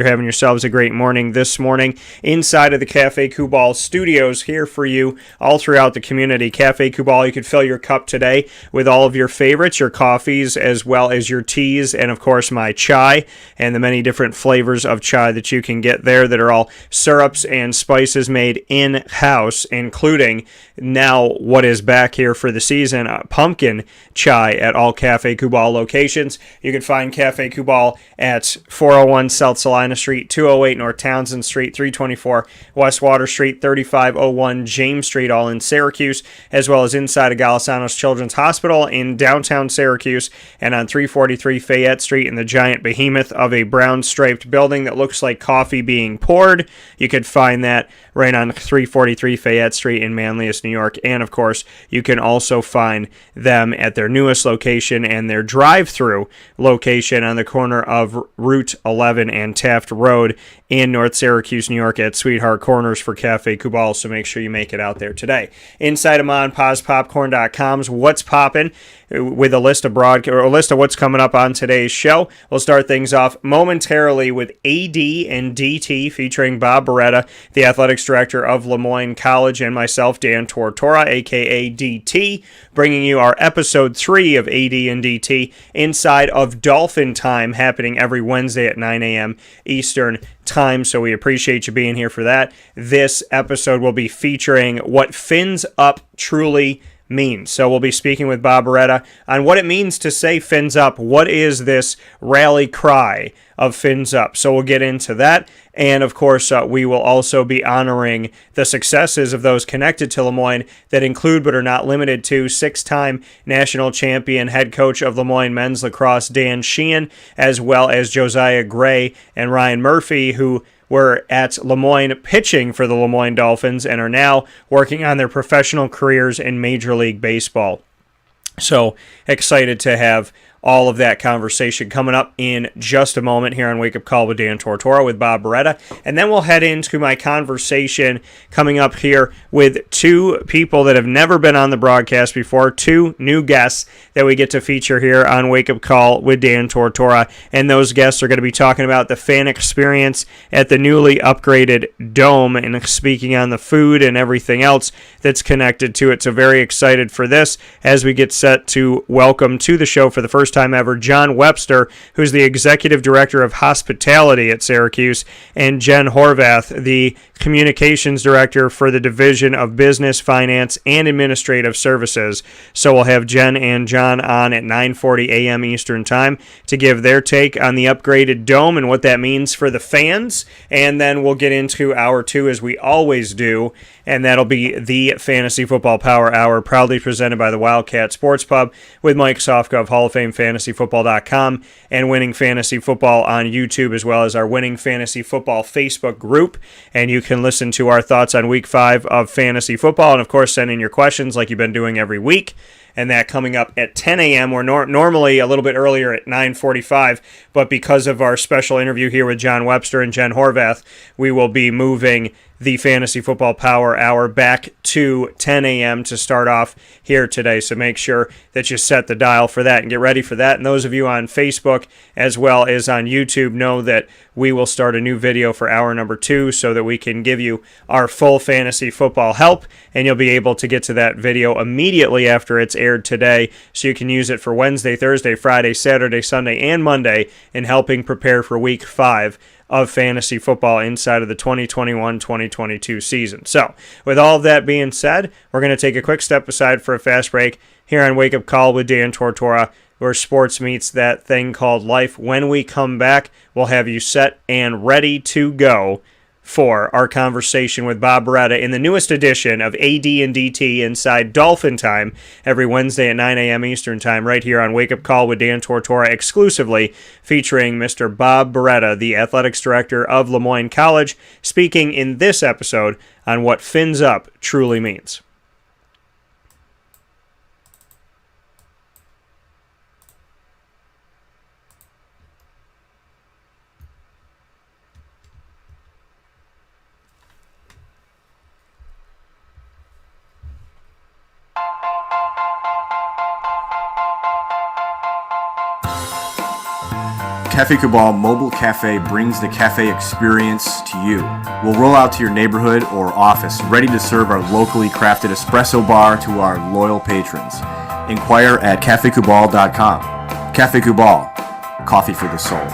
You're having yourselves a great morning this morning inside of the Cafe Kubal studios here for you all throughout the community. Cafe Kubal, you could fill your cup today with all of your favorites, your coffees, as well as your teas, and of course my chai, and the many different flavors of chai that you can get there that are all syrups and spices made in-house, including now what is back here for the season, pumpkin chai at all Cafe Kubal locations. You can find Cafe Kubal at 401 South Salina Street, 208 North Townsend Street, 324 West Water Street, 3501 James Street, all in Syracuse, as well as inside of Galisanos Children's Hospital in downtown Syracuse, and on 343 Fayette Street in the giant behemoth of a brown-striped building that looks like coffee being poured. You could find that right on 343 Fayette Street in Manlius, New York, and of course, you can also find them at their newest location and their drive-through location on the corner of Route 11 and Taft Road in North Syracuse, New York at Sweetheart Corners for Cafe Kubal, so make sure you make it out there today. Inside of MonPazPopcorn.com's What's Poppin', with a list of what's coming up on today's show. We'll start things off momentarily with AD and DT featuring Bob Beretta, the athletics director of LeMoyne College, and myself, Dan Tortora, aka DT, bringing you our episode 3 of AD and DT inside of Dolphin Time, happening every Wednesday at 9 a.m. Eastern Time, so we appreciate you being here for that. This episode will be featuring what Phins Up truly means. So we'll be speaking with Bob Beretta on what it means to say Phins Up. What is this rally cry of Phins Up? So we'll get into that. And of course, we will also be honoring the successes of those connected to LeMoyne that include but are not limited to 6-time national champion head coach of LeMoyne men's lacrosse, Dan Sheehan, as well as Josiah Gray and Ryan Murphy, who were at LeMoyne pitching for the LeMoyne Dolphins and are now working on their professional careers in Major League Baseball. So excited to have all of that conversation coming up in just a moment here on Wake Up Call with Dan Tortora with Bob Beretta. And then we'll head into my conversation coming up here with two people that have never been on the broadcast before, two new guests that we get to feature here on Wake Up Call with Dan Tortora. And those guests are going to be talking about the fan experience at the newly upgraded Dome and speaking on the food and everything else that's connected to it. So very excited for this as we get set to welcome to the show for the first time ever Jon Webster, who's the Executive Director of Hospitality at Syracuse, and Jenn Horvath, the Communications Director for the Division of Business, Finance, and Administrative Services. So we'll have Jen and Jon on at 9:40 a.m. Eastern Time to give their take on the upgraded Dome and what that means for the fans. And then we'll get into Hour 2 as we always do, and that'll be the Fantasy Football Power Hour, proudly presented by the Wildcat Sports Pub with Mike Sofka of Hall of Fame FantasyFootball.com and Winning Fantasy Football on YouTube, as well as our Winning Fantasy Football Facebook group. And you can listen to our thoughts on Week 5 of Fantasy Football, and of course send in your questions like you've been doing every week. And that coming up at 10 a.m. We're normally a little bit earlier at 9:45, but because of our special interview here with Jon Webster and Jenn Horvath, we will be moving the Fantasy Football Power Hour back to 10 a.m. to start off here today. So make sure that you set the dial for that and get ready for that. And those of you on Facebook as well as on YouTube know that we will start a new video for hour number 2 so that we can give you our full fantasy football help, and you'll be able to get to that video immediately after it's aired today, so you can use it for Wednesday, Thursday, Friday, Saturday, Sunday, and Monday in helping prepare for Week 5 of fantasy football inside of the 2021-2022 season. So, with all of that being said, we're going to take a quick step aside for a fast break here on Wake Up Call with Dan Tortora, where sports meets that thing called life. When we come back, we'll have you set and ready to go for our conversation with Bob Beretta in the newest edition of AD and DT inside Dolphin Time every Wednesday at 9 a.m. Eastern Time right here on Wake Up Call with Dan Tortora, exclusively featuring Mr. Bob Beretta, the athletics director of LeMoyne College, speaking in this episode on what Phins Up truly means. Cafe Cabal Mobile Cafe brings the cafe experience to you. We'll roll out to your neighborhood or office, ready to serve our locally crafted espresso bar to our loyal patrons. Inquire at cafecubal.com. Cafe Cabal, coffee for the soul.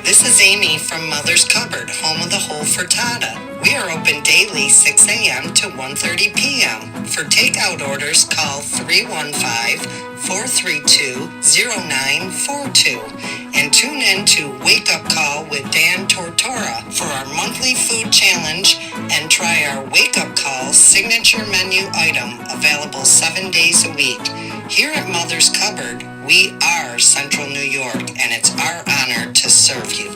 This is Amy from Mother's Cupboard, home of the whole frittata. We are open daily 6 a.m. to 1:30 p.m. For takeout orders, call 315-432-0942 and tune in to Wake Up Call with Dan Tortora for our monthly food challenge and try our Wake Up Call signature menu item available 7 days a week. Here at Mother's Cupboard, we are Central New York, and it's our honor to serve you.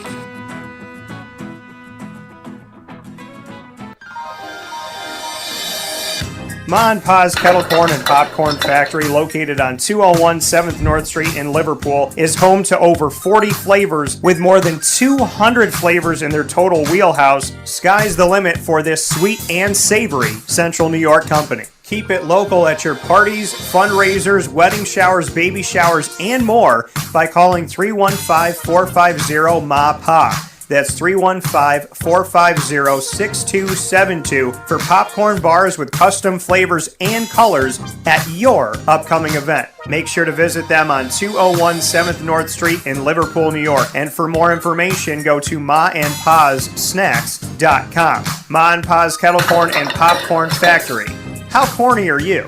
Ma and Pa's Kettle Corn and Popcorn Factory, located on 201 7th North Street in Liverpool, is home to over 40 flavors with more than 200 flavors in their total wheelhouse. Sky's the limit for this sweet and savory Central New York company. Keep it local at your parties, fundraisers, wedding showers, baby showers, and more by calling 315-450-MA-PA. That's 315-450-6272 for popcorn bars with custom flavors and colors at your upcoming event. Make sure to visit them on 201 7th North Street in Liverpool, New York. And for more information, go to maandpazsnacks.com. Ma and Pa's Kettle Corn and Popcorn Factory. How corny are you?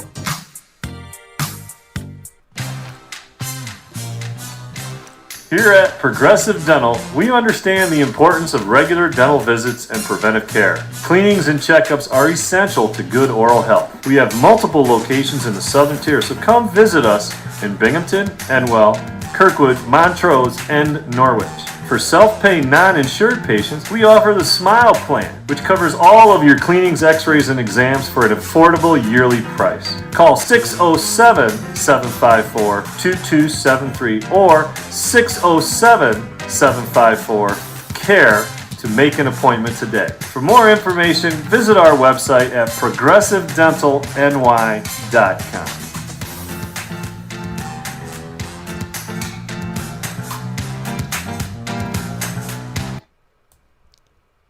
Here at Progressive Dental, we understand the importance of regular dental visits and preventive care. Cleanings and checkups are essential to good oral health. We have multiple locations in the Southern Tier, so come visit us in Binghamton, Enwell, Kirkwood, Montrose, and Norwich. For self-pay non-insured patients, we offer the Smile Plan, which covers all of your cleanings, x-rays, and exams for an affordable yearly price. Call 607-754-2273 or 607-754-CARE to make an appointment today. For more information, visit our website at progressivedentalny.com.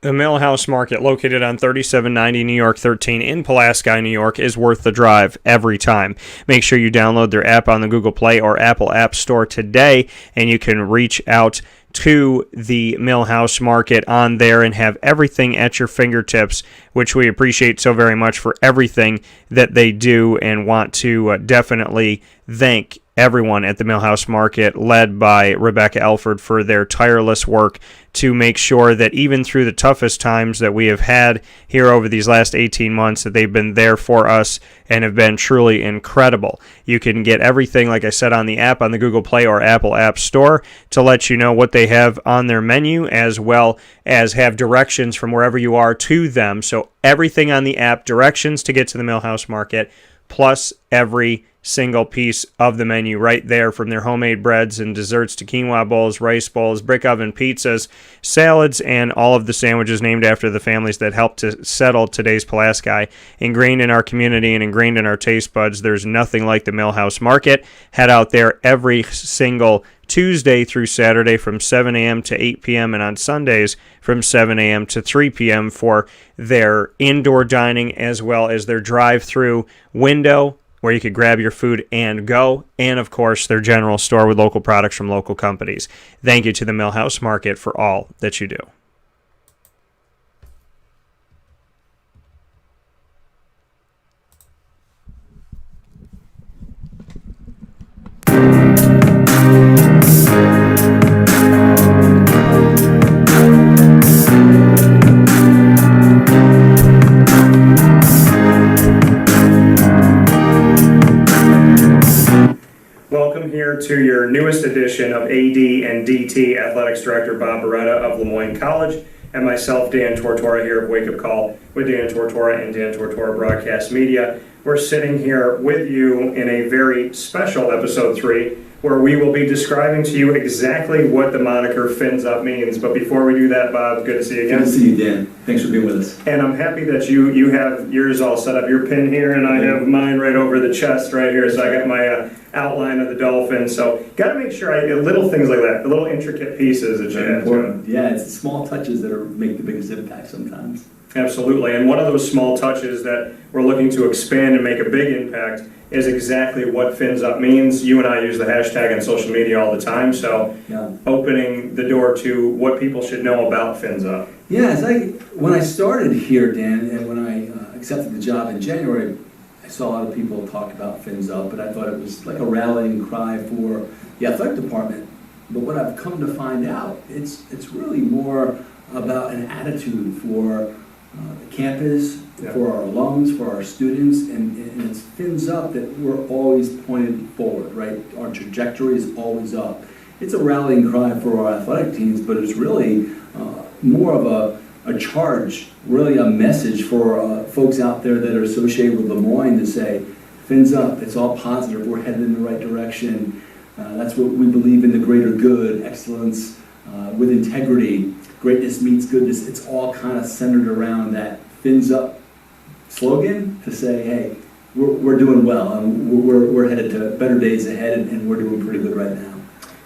The Millhouse Market, located on 3790 New York 13 in Pulaski, New York, is worth the drive every time. Make sure you download their app on the Google Play or Apple App Store today, and you can reach out to the Millhouse Market on there and have everything at your fingertips, which we appreciate so very much for everything that they do, and want to definitely thank everyone at the Millhouse Market, led by Rebecca Elford, for their tireless work to make sure that even through the toughest times that we have had here over these last 18 months, that they've been there for us and have been truly incredible. You can get everything, like I said, on the app on the Google Play or Apple App Store to let you know what they have on their menu, as well as have directions from wherever you are to them. So everything on the app, directions to get to the Millhouse Market, plus every single piece of the menu right there, from their homemade breads and desserts to quinoa bowls, rice bowls, brick oven pizzas, salads, and all of the sandwiches named after the families that helped to settle today's Pulaski. Ingrained in our community and ingrained in our taste buds, there's nothing like the Millhouse Market. Head out there every single Tuesday through Saturday from 7 a.m. to 8 p.m. and on Sundays from 7 a.m. to 3 p.m. for their indoor dining, as well as their drive-through window where you could grab your food and go, and of course their general store with local products from local companies. Thank you to the Millhouse Market for all that you do. Welcome here to your newest edition of AD and DT Athletics Director Bob Beretta of LeMoyne College, and myself, Dan Tortora, here of Wake Up Call with Dan Tortora and Dan Tortora Broadcast Media. We're sitting here with you in a very special episode 3 where we will be describing to you exactly what the moniker Phins Up means. But before we do that, Bob, good to see you again. Good to see you, Dan. Thanks for being with us. And I'm happy that you have yours all set up, your pin here, and I have mine right over the chest right here. So I got my outline of the Dolphins. So got to make sure I get little things like that, the little intricate pieces that you add to it. Yeah, it's the small touches that make the biggest impact sometimes. Absolutely, and one of those small touches that we're looking to expand and make a big impact is exactly what Phins Up means. You and I use the hashtag on social media all the time, so opening the door to what people should know about Phins Up. Yeah, when I started here, Dan, and when I accepted the job in January, I saw a lot of people talk about Phins Up, but I thought it was like a rallying cry for the athletic department. But what I've come to find out, it's really more about an attitude for the campus, for our alums, for our students, and it's Phins Up that we're always pointed forward, right? Our trajectory is always up. It's a rallying cry for our athletic teams, but it's really more of a charge, really a message for folks out there that are associated with LeMoyne to say, Phins Up, it's all positive, we're headed in the right direction. That's what we believe in, the greater good, excellence with integrity. Greatness meets goodness. It's all kind of centered around that Phins Up slogan to say, hey, we're doing well, and we're headed to better days ahead, and we're doing pretty good right now.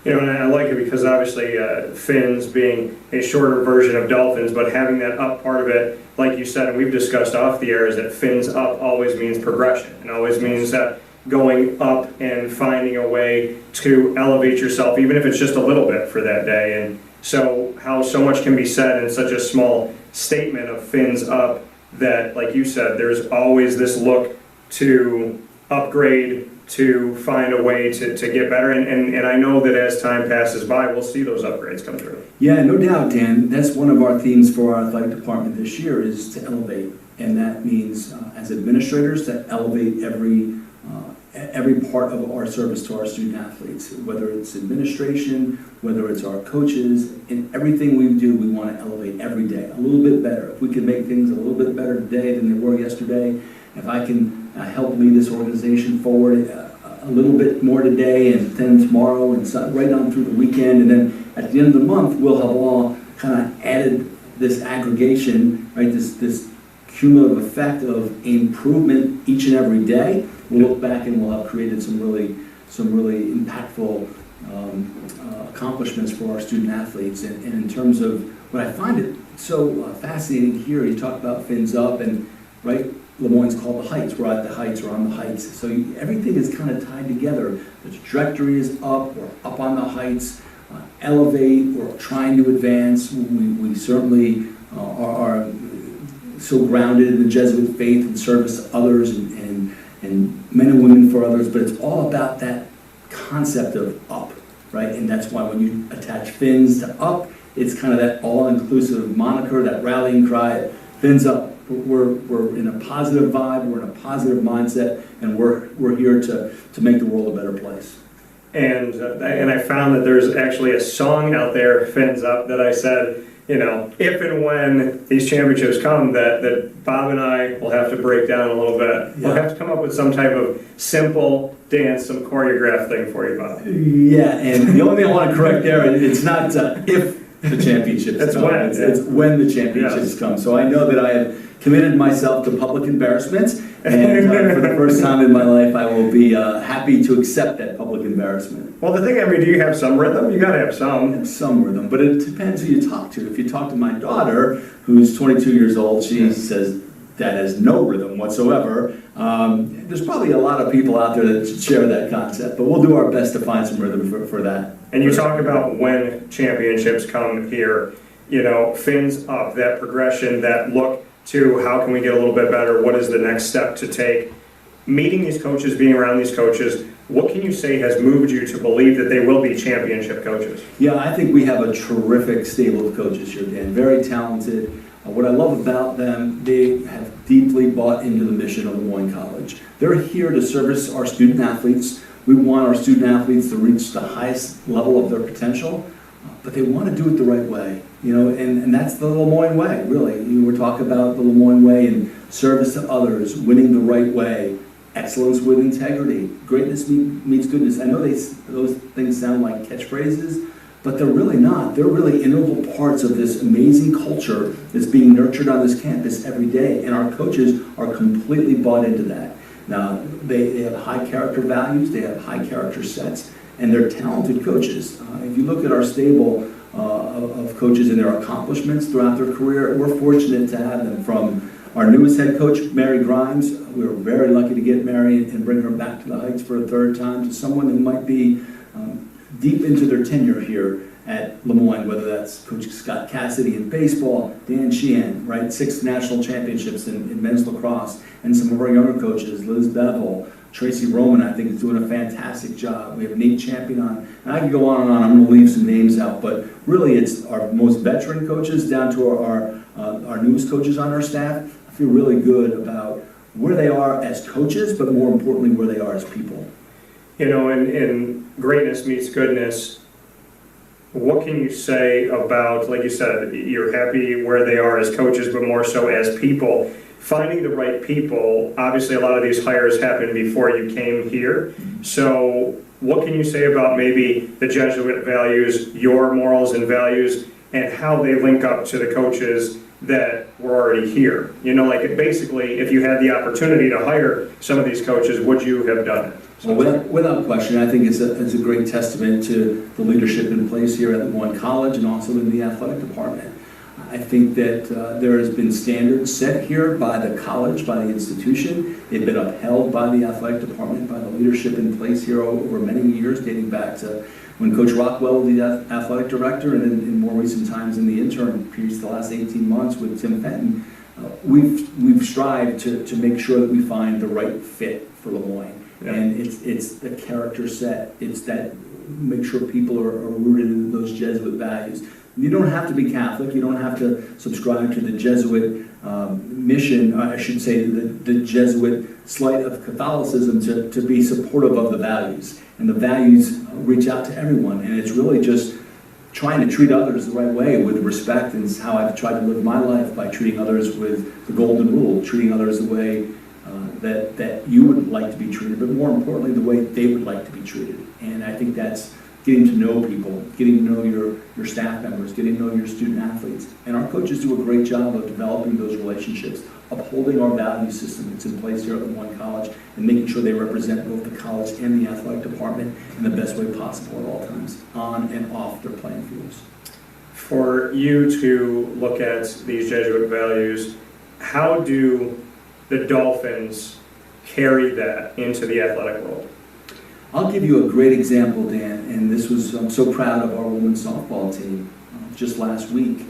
You know, and I like it because obviously Phins being a shorter version of Dolphins, but having that up part of it, like you said, and we've discussed off the air, is that Phins Up always means progression. It always means that going up and finding a way to elevate yourself, even if it's just a little bit for that day. And so how so much can be said in such a small statement of Phins Up that, like you said, there's always this look to upgrade, to find a way to get better. And I know that as time passes by, we'll see those upgrades come through. Yeah, no doubt, Dan. That's one of our themes for our athletic department this year is to elevate. And that means, as administrators, to elevate every part of our service to our student athletes, whether it's administration, whether it's our coaches. In everything we do, we want to elevate every day a little bit better. If we can make things a little bit better today than they were yesterday, if I can help lead this organization forward a little bit more today and then tomorrow and right on through the weekend, and then at the end of the month, we'll have all kind of added this aggregation, right? This cumulative effect of improvement each and every day. We'll look back and we'll have created some really impactful accomplishments for our student athletes. And in terms of what I find it so fascinating here, you talk about Phins Up, and right, LeMoyne's called the Heights. We're at the Heights, we're on the Heights. So everything is kind of tied together. The trajectory is up, we're up on the Heights, elevate, we're trying to advance. We certainly are so grounded in the Jesuit faith and service to others and men and women for others, but it's all about that concept of up, right? And that's why when you attach Phins to up, it's kind of that all-inclusive moniker, that rallying cry, Phins Up. We're in a positive vibe, we're in a positive mindset, and we're here to make the world a better place. And I found that there's actually a song out there, Phins Up, that I said, you know, if and when these championships come, that Bob and I will have to break down a little bit. We'll have to come up with some type of simple dance, some choreographed thing for you, Bob. Yeah, and the only thing I want to correct there, it's not if the championships That's come. when, it's when the championships come. So I know that I have committed myself to public embarrassment, and for the first time in my life, I will be happy to accept that public embarrassment. Well, the thing, I mean, do you have some rhythm? You got to have some. I have some rhythm, but it depends who you talk to. If you talk to my daughter, who's 22 years old, she says that has no rhythm whatsoever. There's probably a lot of people out there that share that concept, but we'll do our best to find some rhythm for that. And you talk about when championships come here, you know, Phins Up, that progression, that look to how can we get a little bit better, what is the next step to take. Meeting these coaches, being around these coaches, what can you say has moved you to believe that they will be championship coaches? Yeah, I think we have a terrific stable of coaches here, Dan, very talented. What I love about them, they have deeply bought into the mission of LeMoyne College. They're here to service our student athletes. We want our student athletes to reach the highest level of their potential, but they want to do it the right way, you know, and that's the LeMoyne way, really. We're talking about the LeMoyne way and service to others, winning the right way, excellence with integrity, greatness meets goodness. I know those things sound like catchphrases, but they're really not. They're really integral parts of this amazing culture that's being nurtured on this campus every day, and our coaches are completely bought into that. Now, they have high character values, they have high character sets, and they're talented coaches. If you look at our stable of coaches and their accomplishments throughout their career, we're fortunate to have them, from our newest head coach, Mary Grimes. We were very lucky to get Mary and bring her back to the Heights for a third time, to someone who might be deep into their tenure here at LeMoyne, whether that's Coach Scott Cassidy in baseball, Dan Sheehan, right, 6 national championships in men's lacrosse, and some of our younger coaches, Liz Bevel, Tracy Roman, I think, is doing a fantastic job. We have Nate Champion on, and I can go on and on. I'm going to leave some names out, but really it's our most veteran coaches down to our newest coaches on our staff. I feel really good about where they are as coaches, but more importantly, where they are as people. You know, in greatness meets goodness, what can you say about, like you said, you're happy where they are as coaches, but more so as people? Finding the right people, obviously a lot of these hires happened before you came here. So what can you say about maybe the Jesuit values, your morals and values, and how they link up to the coaches that were already here? You know, like basically, if you had the opportunity to hire some of these coaches, would you have done it? Well, without question, I think it's a great testament to the leadership in place here at LeMoyne College and also in the athletic department. I think that there has been standards set here by the college, by the institution. They've been upheld by the athletic department, by the leadership in place here over many years, dating back to when Coach Rockwell was the athletic director, and in more recent times in the interim periods, the last 18 months with Tim Fenton. We've strived to make sure that we find the right fit for LeMoyne. Yeah. And it's the character set. It's that make sure people are rooted in those Jesuit values. You don't have to be Catholic. You don't have to subscribe to the Jesuit mission. I should say the Jesuit slight of Catholicism to be supportive of the values. And the values reach out to everyone. And it's really just trying to treat others the right way with respect. And it's how I've tried to live my life, by treating others with the golden rule, treating others the way that you would like to be treated, but more importantly, the way they would like to be treated. And I think that's getting to know people, getting to know your staff members, getting to know your student athletes. And our coaches do a great job of developing those relationships, upholding our value system that's in place here at LeMoyne College, and making sure they represent both the college and the athletic department in the best way possible at all times, on and off their playing fields. For you to look at these Jesuit values, how do the Dolphins carry that into the athletic world? I'll give you a great example, Dan, and this was, I'm so proud of our women's softball team. Just last week,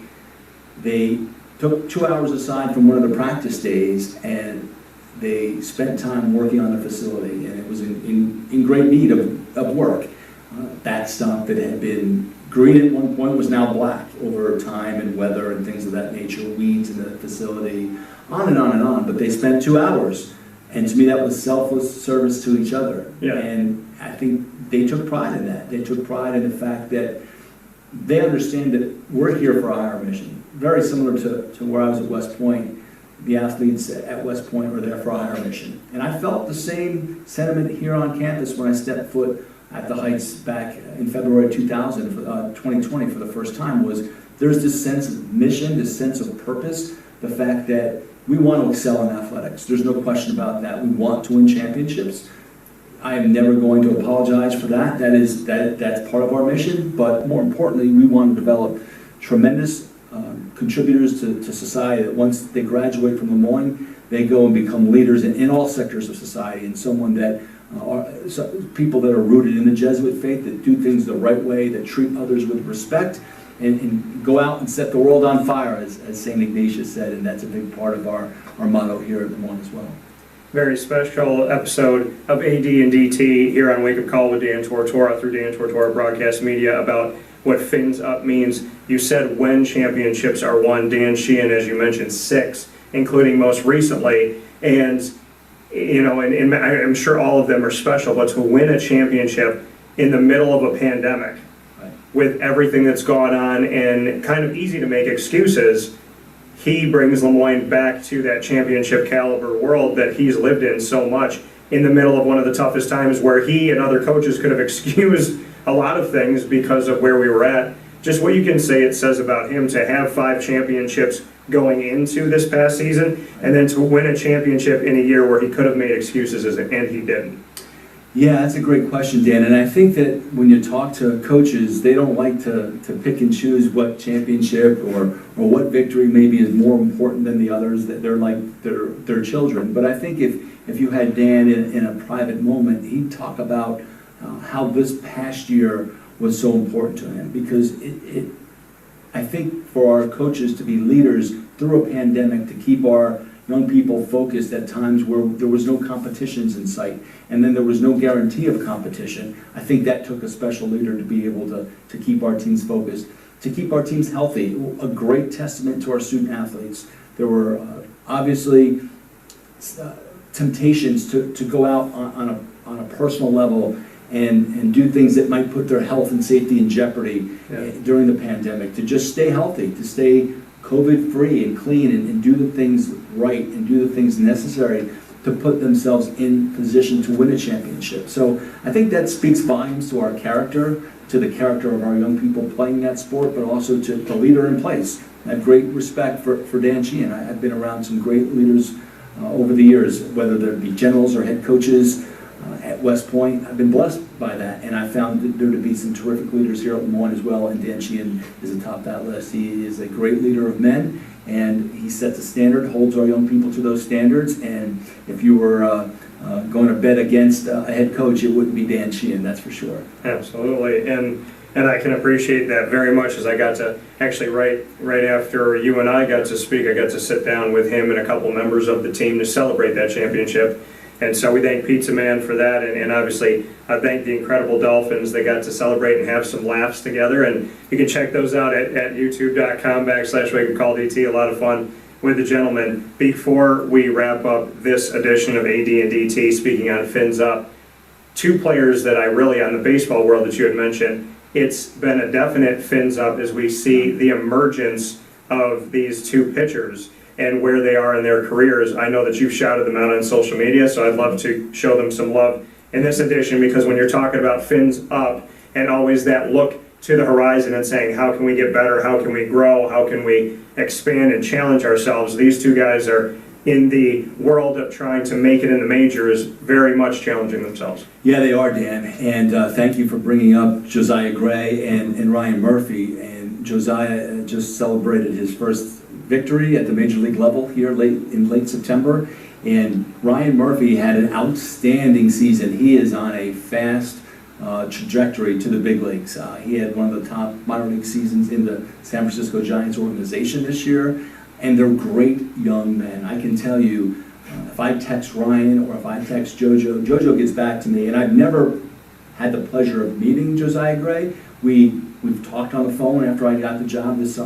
they took 2 hours aside from one of the practice days, and they spent time working on the facility, and it was in great need of work. That stump that had been green at one point was now black over time and weather and things of that nature, weeds in the facility, on and on and on. But they spent 2 hours, and to me that was selfless service to each other. Yeah. And I think they took pride in that. They took pride in the fact that they understand that we're here for a higher mission. Very similar to where I was at West Point. The athletes at West Point were there for a higher mission. And I felt the same sentiment here on campus when I stepped foot at the Heights back in February 2020 for the first time. Was there's this sense of mission, this sense of purpose, the fact that we want to excel in athletics. There's no question about that. We want to win championships. I am never going to apologize for that. That's part of our mission. But more importantly, we want to develop tremendous contributors to society, that once they graduate from LeMoyne, they go and become leaders in all sectors of society, and someone that people that are rooted in the Jesuit faith, that do things the right way, that treat others with respect, and go out and set the world on fire, as St. Ignatius said, and that's a big part of our motto here at LeMoyne as well. Very special episode of AD and DT here on Wake Up Call with Dan Tortora through Dan Tortora Broadcast Media about what Phins Up means. You said when championships are won. Dan Sheehan, as you mentioned, 6, including most recently. And, you know, and I'm sure all of them are special, but to win a championship in the middle of a pandemic, right, with everything that's gone on and kind of easy to make excuses, he brings LeMoyne back to that championship caliber world that he's lived in so much. in the middle of one of the toughest times where he and other coaches could have excused a lot of things because of where we were at. Just what you can say it says about him to have 5 championships going into this past season, and then to win a championship in a year where he could have made excuses, and he didn't. Yeah, that's a great question, Dan. And I think that when you talk to coaches, they don't like to pick and choose what championship or what victory maybe is more important than the others, that they're like their children. But I think if you had Dan in a private moment, he'd talk about how this past year was so important to him, because I think for our coaches to be leaders through a pandemic, to keep our young people focused at times where there was no competitions in sight, and then there was no guarantee of competition. I think that took a special leader to be able to keep our teams focused, to keep our teams healthy. A great testament to our student athletes. There were obviously temptations to go out on a personal level and do things that might put their health and safety in jeopardy during the pandemic, to just stay healthy, to stay COVID-free and clean, and do the things right and do the things necessary to put themselves in position to win a championship. So I think that speaks volumes to our character, to the character of our young people playing that sport, but also to the leader in place. I have great respect for Dan Sheehan. I've been around some great leaders over the years, whether they be generals or head coaches at West Point. I've been blessed by that, and I found there to be some terrific leaders here at LeMoyne as well, and Dan Sheehan is atop that list. He is a great leader of men, and he sets a standard, holds our young people to those standards, and if you were going to bet against a head coach, it wouldn't be Dan Sheehan, that's for sure. Absolutely, and I can appreciate that very much, as I got to actually right after you and I got to speak, I got to sit down with him and a couple members of the team to celebrate that championship. And so we thank Pizza Man for that, and obviously I thank the incredible Dolphins that got to celebrate and have some laughs together. And you can check those out at youtube.com/WakeUpCallDT. A lot of fun with the gentlemen. Before we wrap up this edition of AD&DT, speaking on Phins Up, 2 players that I really, on the baseball world that you had mentioned, it's been a definite Phins Up as we see the emergence of these 2 pitchers and where they are in their careers. I know that you've shouted them out on social media, so I'd love to show them some love in this edition, because when you're talking about Phins Up and always that look to the horizon and saying, how can we get better, how can we grow, how can we expand and challenge ourselves, these 2 guys are in the world of trying to make it in the majors, very much challenging themselves. Yeah, they are, Dan, and thank you for bringing up Josiah Gray and Ryan Murphy. And Josiah just celebrated his first victory at the major league level here in late September, and Ryan Murphy had an outstanding season. He is on a fast trajectory to the big leagues. He had one of the top minor league seasons in the San Francisco Giants organization this year, and they're great young men. I can tell you, if I text Ryan or if I text JoJo gets back to me, and I've never had the pleasure of meeting Josiah Gray. We've talked on the phone after I got the job this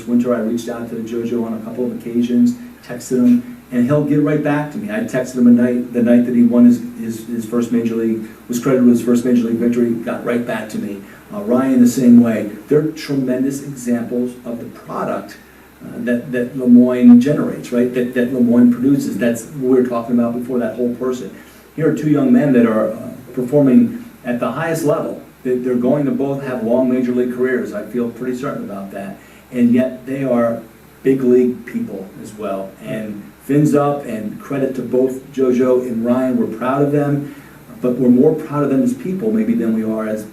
winter. I reached out to JoJo on a couple of occasions, texted him, and he'll get right back to me. I texted him the night that he won his first major league, was credited with his first major league victory, got right back to me. Ryan the same way. They're tremendous examples of the product that LeMoyne generates, right? That LeMoyne produces. That's what we were talking about before, that whole person. Here are 2 young men that are performing at the highest level. They're going to both have long major league careers. I feel pretty certain about that. And yet they are big league people as well. And Phins Up, and credit to both JoJo and Ryan. We're proud of them, but we're more proud of them as people maybe than we are as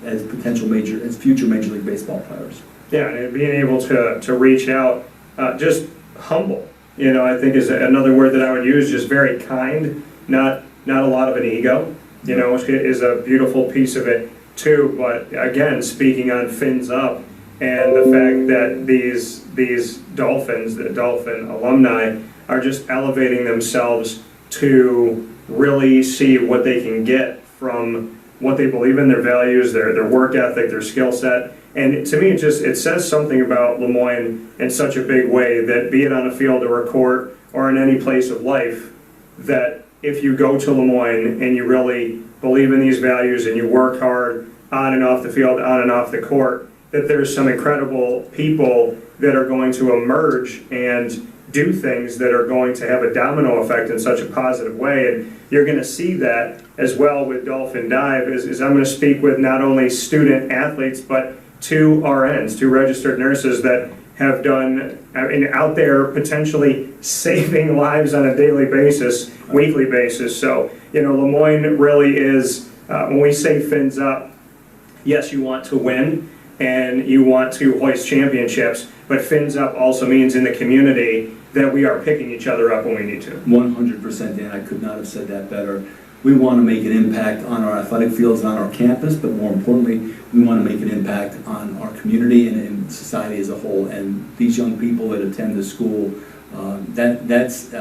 future Major League Baseball players. Yeah, and being able to reach out, just humble, I think is another word that I would use, just very kind, not a lot of an ego, is a beautiful piece of it too. But again, speaking on Phins Up and the fact that these Dolphins, the Dolphin alumni, are just elevating themselves to really see what they can get from what they believe in, their values, their work ethic, their skill set. And to me, it says something about LeMoyne in such a big way that, be it on a field or a court or in any place of life, that if you go to LeMoyne and you really believe in these values and you work hard on and off the field, on and off the court, that there's some incredible people that are going to emerge and do things that are going to have a domino effect in such a positive way. And you're going to see that as well with Dolphin Dive, is I'm going to speak with not only student athletes, but two RNs, two registered nurses that have done, out there potentially saving lives on a daily basis, weekly basis. So, LeMoyne really is, when we say Phins Up, yes, you want to win and you want to hoist championships, but Phins Up also means in the community that we are picking each other up when we need to. 100%, Dan. I could not have said that better. We want to make an impact on our athletic fields and on our campus, but more importantly, we want to make an impact on our community and society as a whole. And these young people that attend the school, that's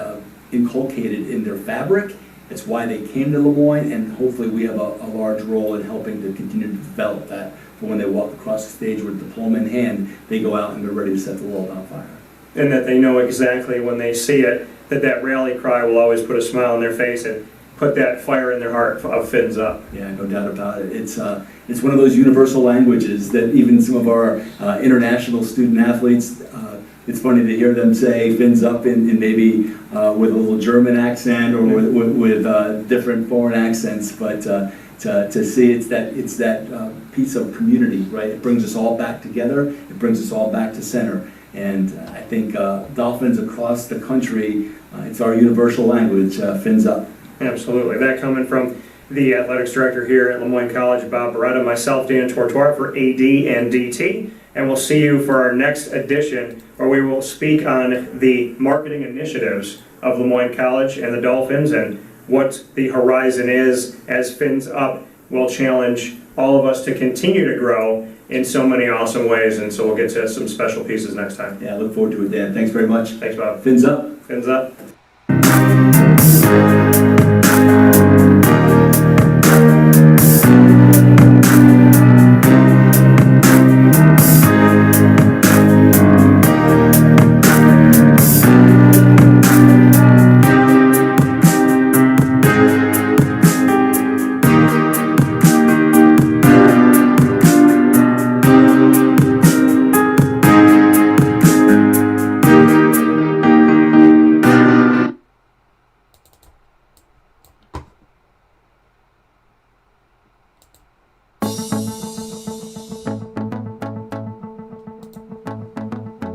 inculcated in their fabric. It's why they came to LeMoyne, and hopefully we have a large role in helping to continue to develop that. For when they walk across the stage with a diploma in hand, they go out and they're ready to set the world on fire. And that they know exactly when they see it, that rally cry will always put a smile on their face and put that fire in their heart of Phins Up. Yeah, no doubt about it. It's one of those universal languages that even some of our international student athletes, it's funny to hear them say Phins Up in maybe with a little German accent or with different foreign accents, but to see it's that piece of community, right? It brings us all back together. It brings us all back to center. And I think Dolphins across the country, it's our universal language, Phins Up. Absolutely. That coming from the athletics director here at LeMoyne College, Bob Beretta, myself, Dan Tortora, for AD and DT. And we'll see you for our next edition, where we will speak on the marketing initiatives of LeMoyne College and the Dolphins and what the horizon is as Phins Up will challenge all of us to continue to grow in so many awesome ways. And so we'll get to some special pieces next time. Yeah, I look forward to it, Dan. Thanks very much. Thanks, Bob. Phins Up. Phins Up.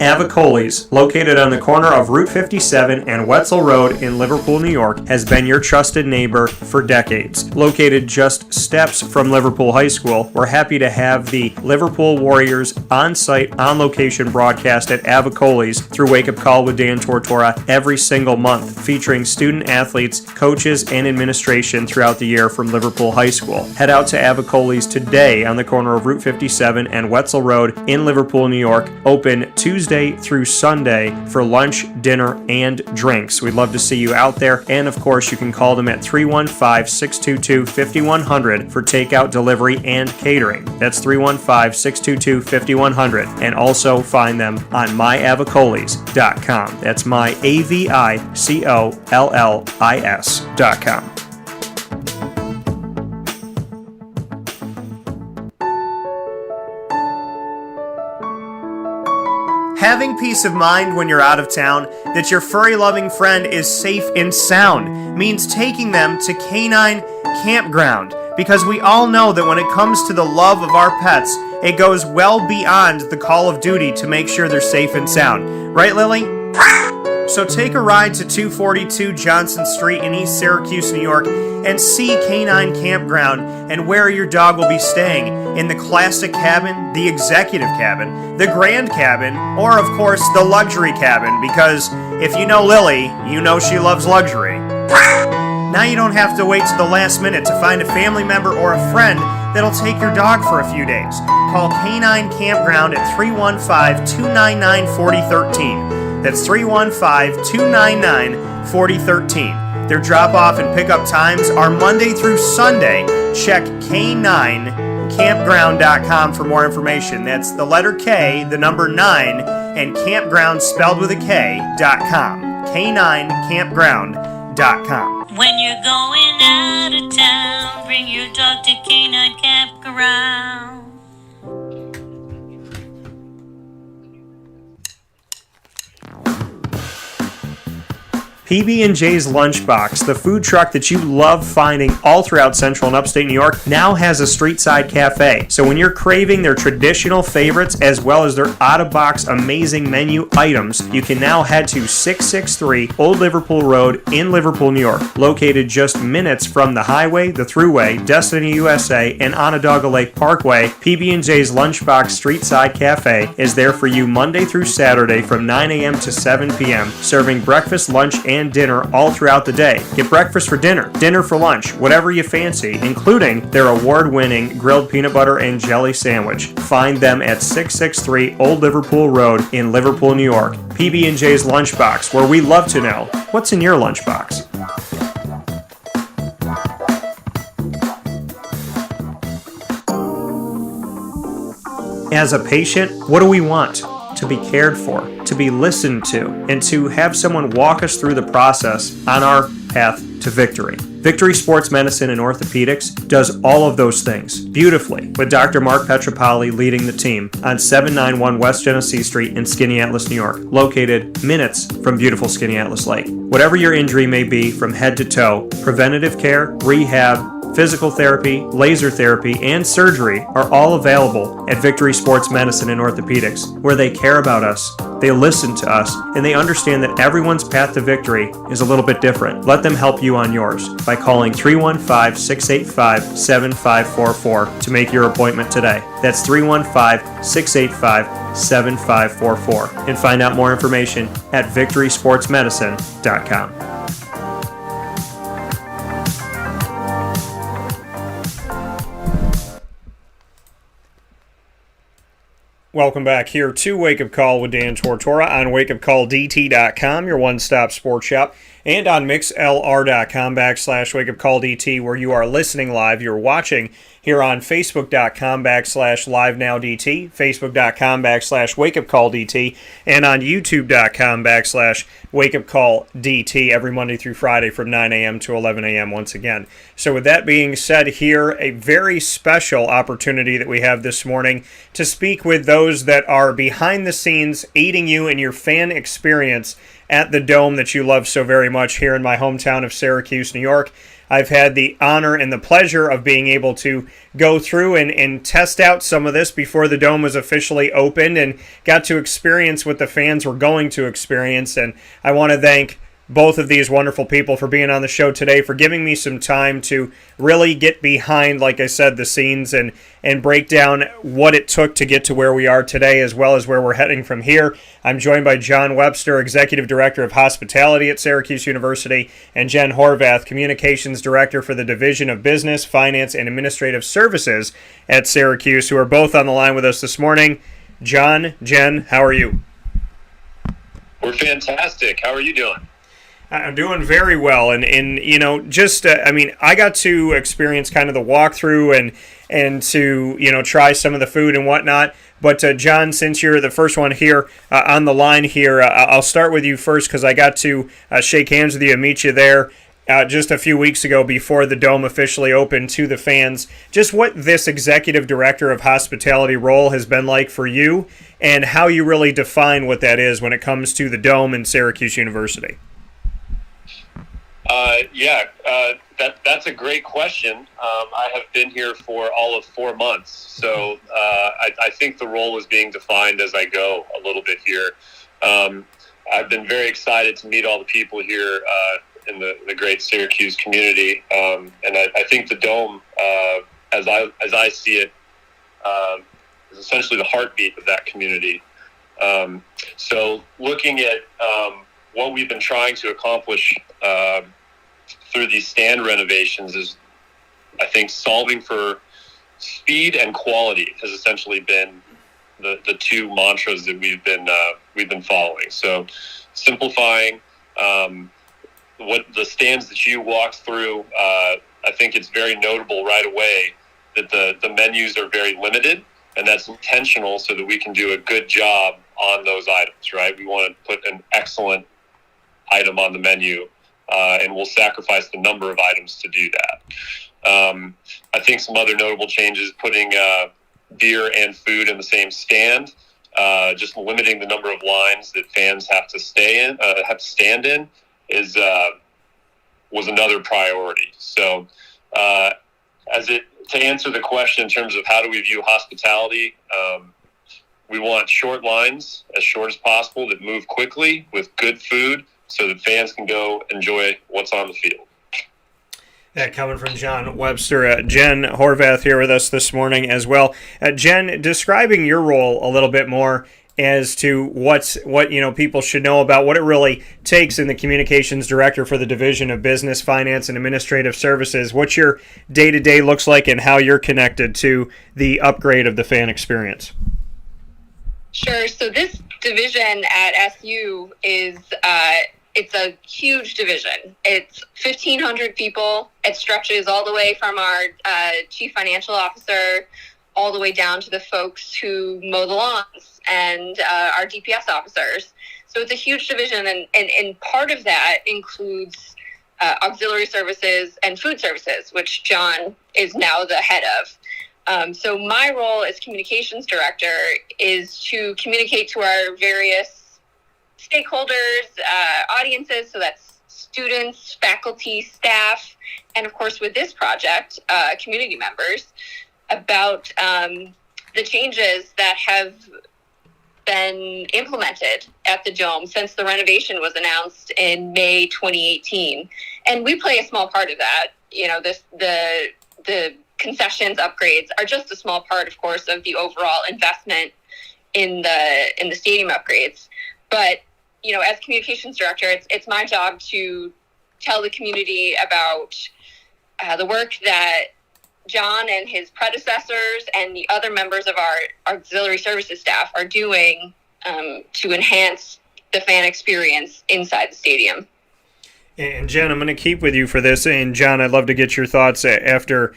Avicoli's, located on the corner of Route 57 and Wetzel Road in Liverpool, New York, has been your trusted neighbor for decades. Located just steps from Liverpool High School, we're happy to have the Liverpool Warriors on-site, on-location broadcast at Avicoli's through Wake Up Call with Dan Tortora every single month, featuring student athletes, coaches, and administration throughout the year from Liverpool High School. Head out to Avicoli's today on the corner of Route 57 and Wetzel Road in Liverpool, New York, open Tuesday through Sunday for lunch, dinner, and drinks. We'd love to see you out there, and of course you can call them at 315-622-5100 for takeout, delivery, and catering. That's 315-622-5100, and also find them on myavicolis.com. That's myavicollis.com. Having peace of mind when you're out of town that your furry-loving friend is safe and sound means taking them to Canine Campground, because we all know that when it comes to the love of our pets, it goes well beyond the call of duty to make sure they're safe and sound. Right, Lily? So take a ride to 242 Johnson Street in East Syracuse, New York, and see Canine Campground and where your dog will be staying in the classic cabin, the executive cabin, the grand cabin, or of course the luxury cabin, because if you know Lily, you know she loves luxury. Now you don't have to wait to the last minute to find a family member or a friend that'll take your dog for a few days. Call Canine Campground at 315-299-4013. That's 315-299-4013. Their drop-off and pickup times are Monday through Sunday. Check K9campground.com for more information. That's the letter K, the number 9, and campground spelled with a K.com. K9campground.com. When you're going out of town, bring your dog to Canine Campground. PB&J's Lunchbox, the food truck that you love finding all throughout Central and Upstate New York, now has a street-side cafe. So when you're craving their traditional favorites as well as their out-of-box amazing menu items, you can now head to 663 Old Liverpool Road in Liverpool, New York. Located just minutes from the highway, the Thruway, Destiny USA, and Onondaga Lake Parkway, PB&J's Lunchbox Street-Side Cafe is there for you Monday through Saturday from 9 a.m. to 7 p.m., serving breakfast, lunch, and dinner all throughout the day. Get breakfast for dinner, dinner for lunch, whatever you fancy, including their award-winning grilled peanut butter and jelly sandwich. Find them at 663 Old Liverpool Road in Liverpool, New York. PB&J's Lunchbox, where we love to know what's in your lunchbox. As a patient, what do we want? To be cared for, to be listened to, and to have someone walk us through the process on our path to victory. Victory Sports Medicine and Orthopedics does all of those things beautifully, with Dr. Mark Petropoli leading the team on 791 West Genesee Street in Skaneateles, New York, located minutes from beautiful Skaneateles Lake. Whatever your injury may be from head to toe, preventative care, rehab, physical therapy, laser therapy, and surgery are all available at Victory Sports Medicine and Orthopedics, where they care about us, they listen to us, and they understand that everyone's path to victory is a little bit different. Let them help you on yours by calling 315-685-7544 to make your appointment today. That's 315-685-7544. And find out more information at victorysportsmedicine.com. Welcome back here to Wake Up Call with Dan Tortora on wakeupcalldt.com, your one-stop sports shop, and on mixlr.com/wakeupcalldt, where you are listening live. You're watching here on facebook.com/livenowdt, facebook.com/wakeupcalldt, and on youtube.com/wakeupcalldt every Monday through Friday from 9 a.m. to 11 a.m. once again. So with that being said here, a very special opportunity that we have this morning to speak with those that are behind the scenes aiding you in your fan experience at the Dome that you love so very much here in my hometown of Syracuse, New York. I've had the honor and the pleasure of being able to go through and test out some of this before the Dome was officially opened and got to experience what the fans were going to experience. And I want to thank both of these wonderful people for being on the show today, for giving me some time to really get behind, like I said, the scenes and break down what it took to get to where we are today, as well as where we're heading from here. I'm joined by Jon Webster, Executive Director of Hospitality at Syracuse University, and Jenn Horvath, Communications Director for the Division of Business, Finance, and Administrative Services at Syracuse, who are both on the line with us this morning. Jon, Jenn, how are you? We're fantastic. How are you doing? I'm doing very well, and you know, just I got to experience kind of the walkthrough and to try some of the food and whatnot. But Jon, since you're the first one here on the line here, I'll start with you first because I got to shake hands with you and meet you there just a few weeks ago before the Dome officially opened to the fans. Just what this Executive Director of Hospitality role has been like for you, and how you really define what that is when it comes to the Dome and Syracuse University. That's a great question. I have been here for all of 4 months, so I think the role is being defined as I go a little bit here. I've been very excited to meet all the people here in the great Syracuse community, and I think the Dome, as I see it, is essentially the heartbeat of that community. So looking at what we've been trying to accomplish through these stand renovations is, I think, solving for speed and quality has essentially been the two mantras that we've been following. So simplifying what the stands that you walk through, I think it's very notable right away that the menus are very limited, and that's intentional so that we can do a good job on those items, right? We want to put an excellent item on the menu, and we'll sacrifice the number of items to do that. I think some other notable changes, putting beer and food in the same stand, just limiting the number of lines that fans have to stand in, was another priority. So to answer the question in terms of how do we view hospitality, we want short lines, as short as possible, that move quickly with good food so that fans can go enjoy what's on the field. That coming from Jon Webster. Jenn Horvath here with us this morning as well. Jen, describing your role a little bit more as to what people should know about what it really takes in the communications director for the Division of Business, Finance, and Administrative Services. What your day-to-day looks like and how you're connected to the upgrade of the fan experience. Sure. So this division at SU is it's a huge division. It's 1,500 people. It stretches all the way from our chief financial officer all the way down to the folks who mow the lawns and our DPS officers. So it's a huge division, and part of that includes auxiliary services and food services, which Jon is now the head of. So my role as communications director is to communicate to our various stakeholders, audiences, so that's students, faculty, staff, and of course with this project, community members, about the changes that have been implemented at the Dome since the renovation was announced in May 2018. And we play a small part of that. The concessions upgrades are just a small part, of course, of the overall investment in the stadium upgrades. But, as communications director, it's my job to tell the community about the work that Jon and his predecessors and the other members of our auxiliary services staff are doing to enhance the fan experience inside the stadium. And Jen, I'm going to keep with you for this. And Jon, I'd love to get your thoughts after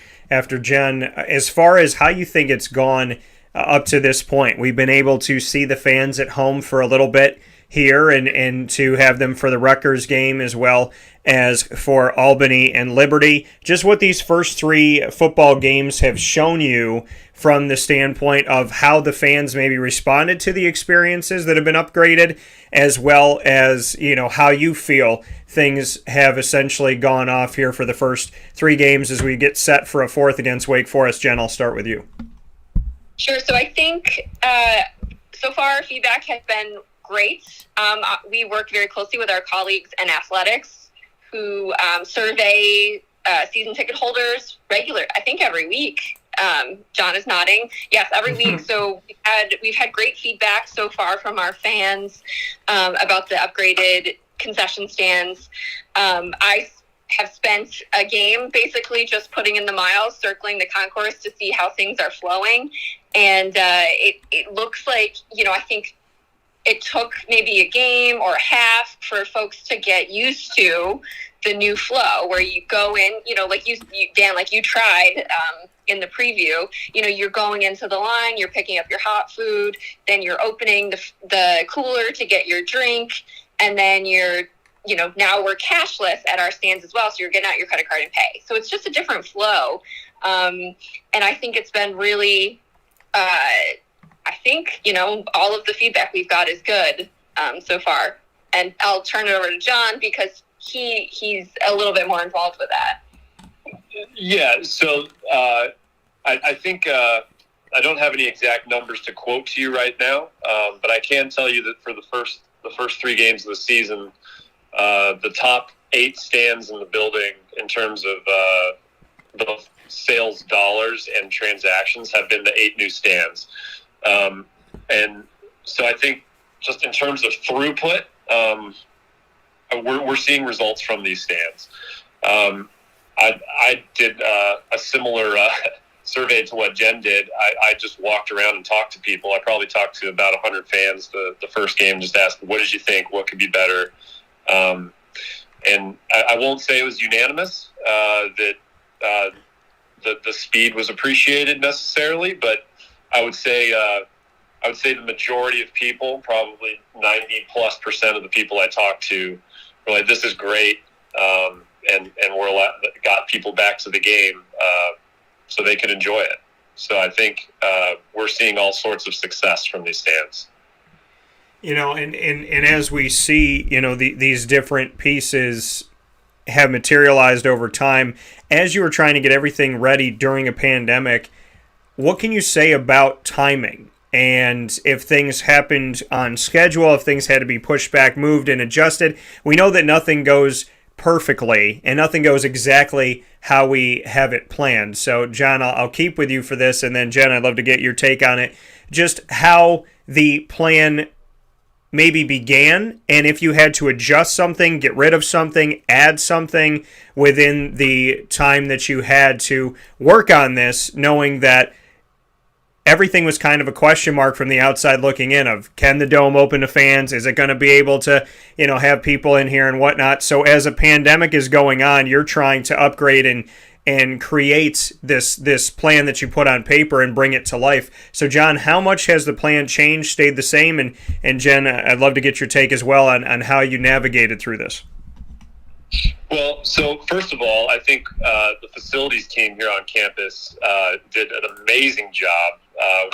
Jen, as far as how you think it's gone up to this point. We've been able to see the fans at home for a little bit here and to have them for the Rutgers game as well as for Albany and Liberty. Just what these first three football games have shown you from the standpoint of how the fans maybe responded to the experiences that have been upgraded, as well as, how you feel things have essentially gone off here for the first three games as we get set for a fourth against Wake Forest. Jen, I'll start with you. Sure. So I think so far feedback has been great. We work very closely with our colleagues in athletics who survey season ticket holders I think every week. Jon is nodding. Yes, every week. So we've had great feedback so far from our fans about the upgraded concession stands. I have spent a game basically just putting in the miles, circling the concourse to see how things are flowing. And it looks like, I think it took maybe a game or a half for folks to get used to the new flow where you go in, like you Dan, like you tried in the preview, you're going into the line, you're picking up your hot food, then you're opening the cooler to get your drink, and then you're, now we're cashless at our stands as well, so you're getting out your credit card and pay. So it's just a different flow. And I think it's been really, I think, all of the feedback we've got is good so far. And I'll turn it over to Jon because he's a little bit more involved with that. Yeah, so I think I don't have any exact numbers to quote to you right now, but I can tell you that for the first three games of the season, the top 8 stands in the building in terms of both sales dollars and transactions have been the 8 new stands. And so I think just in terms of throughput, we're seeing results from these stands. I did a similar survey to what Jen did. I just walked around and talked to people. I probably talked to about 100 fans the first game, just asked, what did you think? What could be better? And I won't say it was unanimous that the speed was appreciated necessarily, but I would say the majority of people, probably 90+% of the people I talked to, were like, "This is great," and got people back to the game so they could enjoy it. So I think we're seeing all sorts of success from these stands. And as we see, these different pieces have materialized over time, as you were trying to get everything ready during a pandemic, what can you say about timing? And if things happened on schedule, if things had to be pushed back, moved, and adjusted, we know that nothing goes perfectly and nothing goes exactly how we have it planned. So, Jon, I'll keep with you for this, and then Jen, I'd love to get your take on it. Just how the plan maybe began, and if you had to adjust something, get rid of something, add something within the time that you had to work on this, knowing that everything was kind of a question mark from the outside looking in of, can the Dome open to fans? Is it going to be able to, have people in here and whatnot? So as a pandemic is going on, you're trying to upgrade and create this plan that you put on paper and bring it to life. So, Jon, how much has the plan changed, stayed the same? And Jen, I'd love to get your take as well on how you navigated through this. Well, so first of all, I think the facilities team here on campus did an amazing job.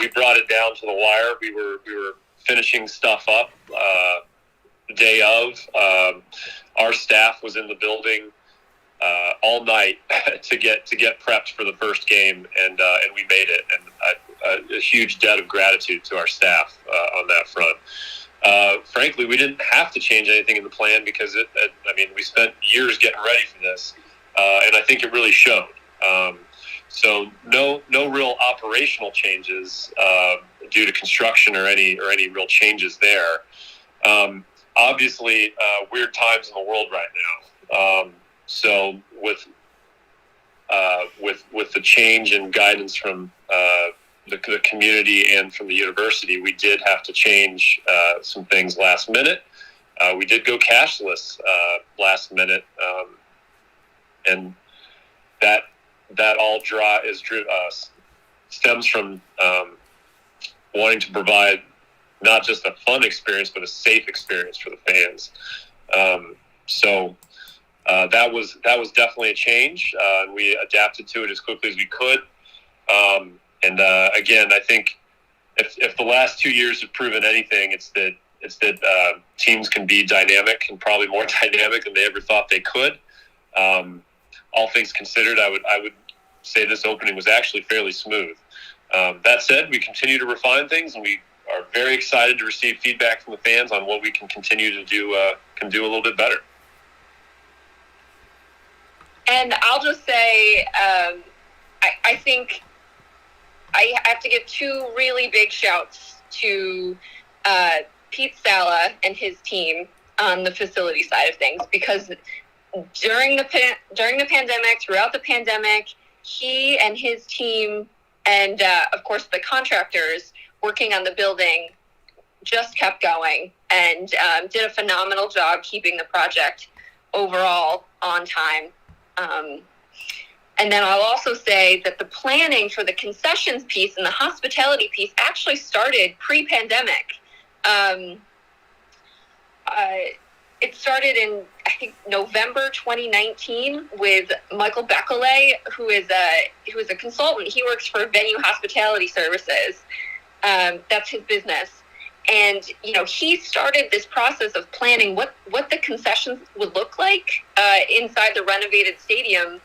We brought it down to the wire. We were finishing stuff up the day of. Our staff was in the building all night to get prepped for the first game, and we made it. And a huge debt of gratitude to our staff on that front. Frankly, we didn't have to change anything in the plan because we spent years getting ready for this, and I think it really showed. So no real operational changes due to construction or any real changes there. Obviously, weird times in the world right now. So with the change in guidance from the community and from the university, we did have to change some things last minute. We did go cashless last minute, and that all stems from wanting to provide not just a fun experience, but a safe experience for the fans. So that was definitely a change, and we adapted to it as quickly as we could. And again, I think if the last 2 years have proven anything, it's that teams can be dynamic, and probably more dynamic than they ever thought they could. All things considered, I would say this opening was actually fairly smooth. That said, we continue to refine things, and we are very excited to receive feedback from the fans on what we can continue to do a little bit better. And I'll just say, I think I have to give two really big shouts to Pete Sala and his team on the facility side of things, because during the pandemic, throughout the pandemic, he and his team and, of course, the contractors working on the building just kept going and did a phenomenal job keeping the project overall on time. And then I'll also say that the planning for the concessions piece and the hospitality piece actually started pre-pandemic. It started in, I think, November 2019 with Michael Beckelay, who is a consultant. He works for Venue Hospitality Services. That's his business. And, he started this process of planning what the concessions would look like inside the renovated stadium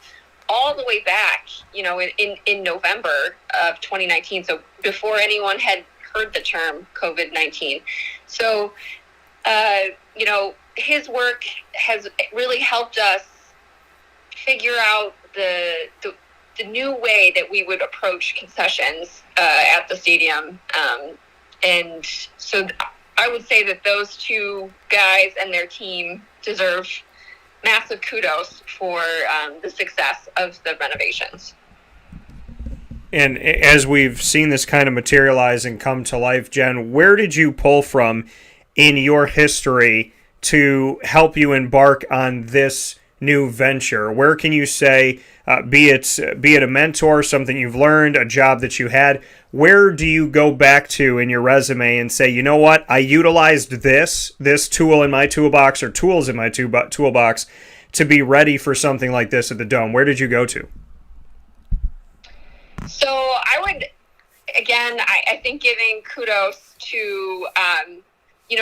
all the way back, in November of 2019. So before anyone had heard the term COVID-19. So, his work has really helped us figure out the new way that we would approach concessions at the stadium. And so I would say that those two guys and their team deserve massive kudos for the success of the renovations. And as we've seen this kind of materialize and come to life, Jen, where did you pull from in your history to help you embark on this new venture? Where can you say, be it a mentor, something you've learned, a job that you had, where do you go back to in your resume and say, you know what, I utilized this tool in my toolbox or tools in my toolbox to be ready for something like this at the Dome? Where did you go to? So I would, again, I think giving kudos to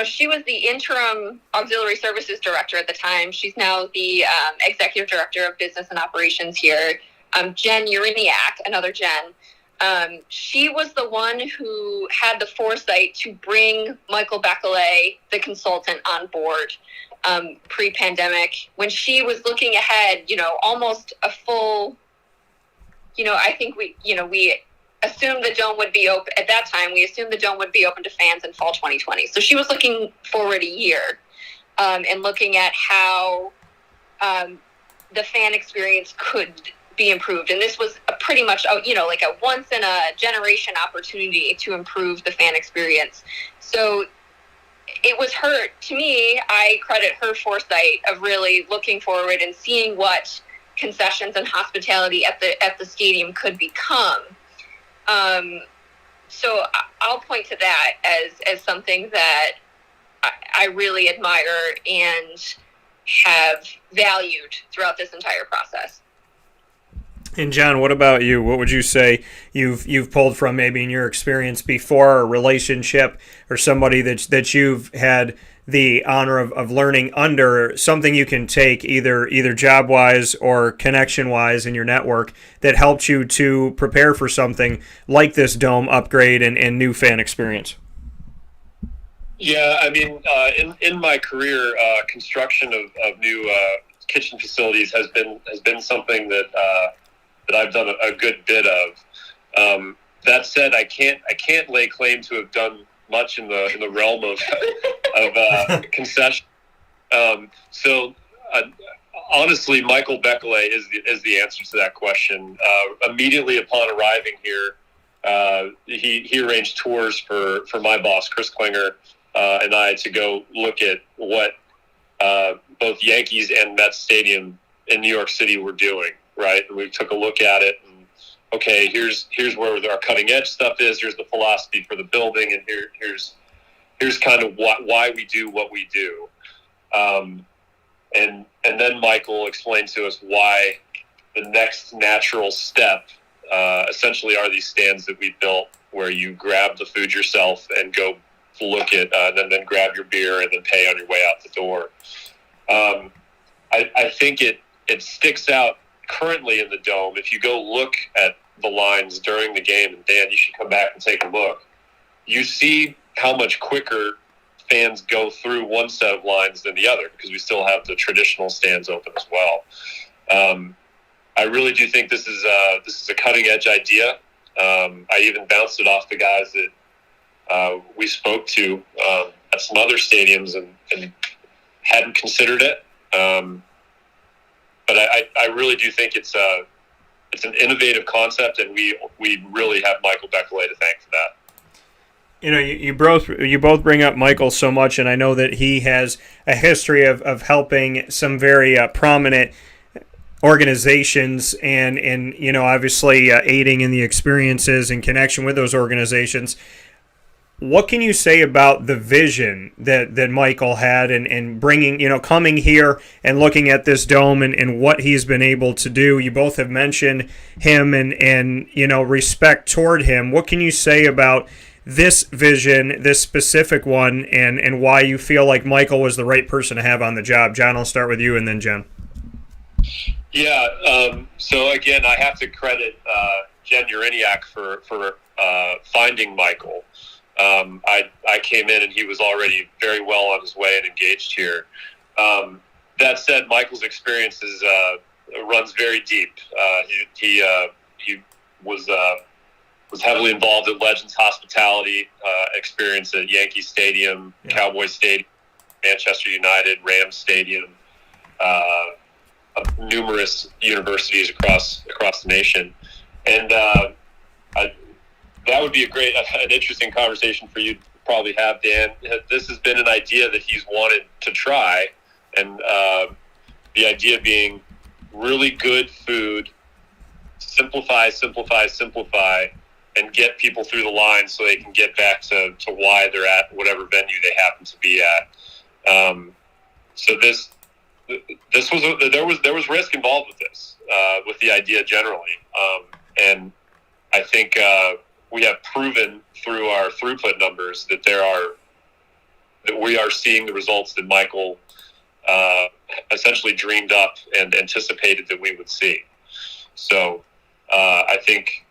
she was the interim auxiliary services director at the time. She's now the executive director of business and operations here. Jen Uriniak, another Jen. She was the one who had the foresight to bring Michael Beckley, the consultant, on board pre-pandemic, when she was looking ahead, almost a full, I think we assumed the dome would be open at that time. We assumed the dome would be open to fans in fall 2020. So she was looking forward a year and looking at how the fan experience could be improved. And this was pretty much, like a once in a generation opportunity to improve the fan experience. So it was to me, I credit her foresight of really looking forward and seeing what concessions and hospitality at the stadium could become. So I'll point to that as something that I really admire and have valued throughout this entire process. And Jon, what about you? What would you say you've pulled from maybe in your experience before, a relationship or somebody that you've had the honor of learning under, something you can take either job-wise or connection-wise in your network that helped you to prepare for something like this dome upgrade and new fan experience? Yeah, I mean, in my career, construction of new kitchen facilities has been something that I've done a good bit of. That said, I can't lay claim to have done much in the realm of concession. So honestly, Michael Beckley is the answer to that question. Immediately upon arriving here, he arranged tours for my boss, Chris Klinger, and I to go look at what both Yankees and Mets Stadium in New York City were doing. Right, and we took a look at it. And, okay, here's where our cutting edge stuff is. Here's the philosophy for the building, and here's kind of why we do what we do. And then Michael explained to us why the next natural step essentially are these stands that we built, where you grab the food yourself and go look at, and then grab your beer and then pay on your way out the door. I think it sticks out currently in the dome. If you go look at the lines during the game, and Dan, you should come back and take a look, you see how much quicker fans go through one set of lines than the other, because we still have the traditional stands open as well. I really do think this is a cutting edge idea. I even bounced it off the guys that we spoke to at some other stadiums and hadn't considered it. But I really do think it's an innovative concept, and we really have Michael Beckley to thank for that. You both bring up Michael so much, and I know that he has a history of helping some very prominent organizations and obviously aiding in the experiences and connection with those organizations. What can you say about the vision that Michael had and bringing, coming here and looking at this dome and what he's been able to do? You both have mentioned him and respect toward him. What can you say about this vision, this specific one, and why you feel like Michael was the right person to have on the job? Jon, I'll start with you and then Jen. Yeah, so again, I have to credit Jen Uriniak for finding Michael. I came in and he was already very well on his way and engaged here. That said, Michael's experience runs very deep. He was heavily involved in Legends hospitality, experience at Yankee Stadium, Cowboy Stadium, Manchester United, Rams Stadium, numerous universities across the nation. And that would be an interesting conversation for you to probably have, Dan. This has been an idea that he's wanted to try, and the idea being really good food, simplify, and get people through the line so they can get back to why they're at whatever venue they happen to be at. So there was risk involved with this, with the idea generally, and I think we have proven through our throughput numbers that there that we are seeing the results that Michael essentially dreamed up and anticipated that we would see. So I think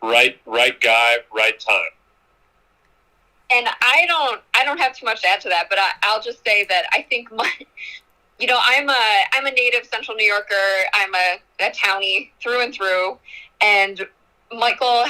right guy, right time. And I don't have too much to add to that, but I'll just say that I think I'm a native Central New Yorker. I'm a townie through and through, and Michael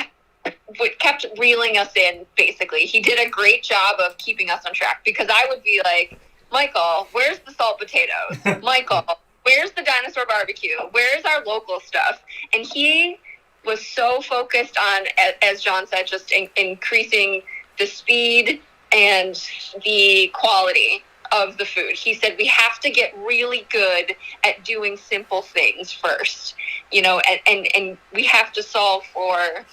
kept reeling us in. Basically, he did a great job of keeping us on track, because I would be like, Michael, where's the salt potatoes? Michael, where's the dinosaur barbecue? Where's our local stuff? And he was so focused on, as Jon said, just increasing the speed and the quality of the food. He said we have to get really good at doing simple things first, and we have to solve for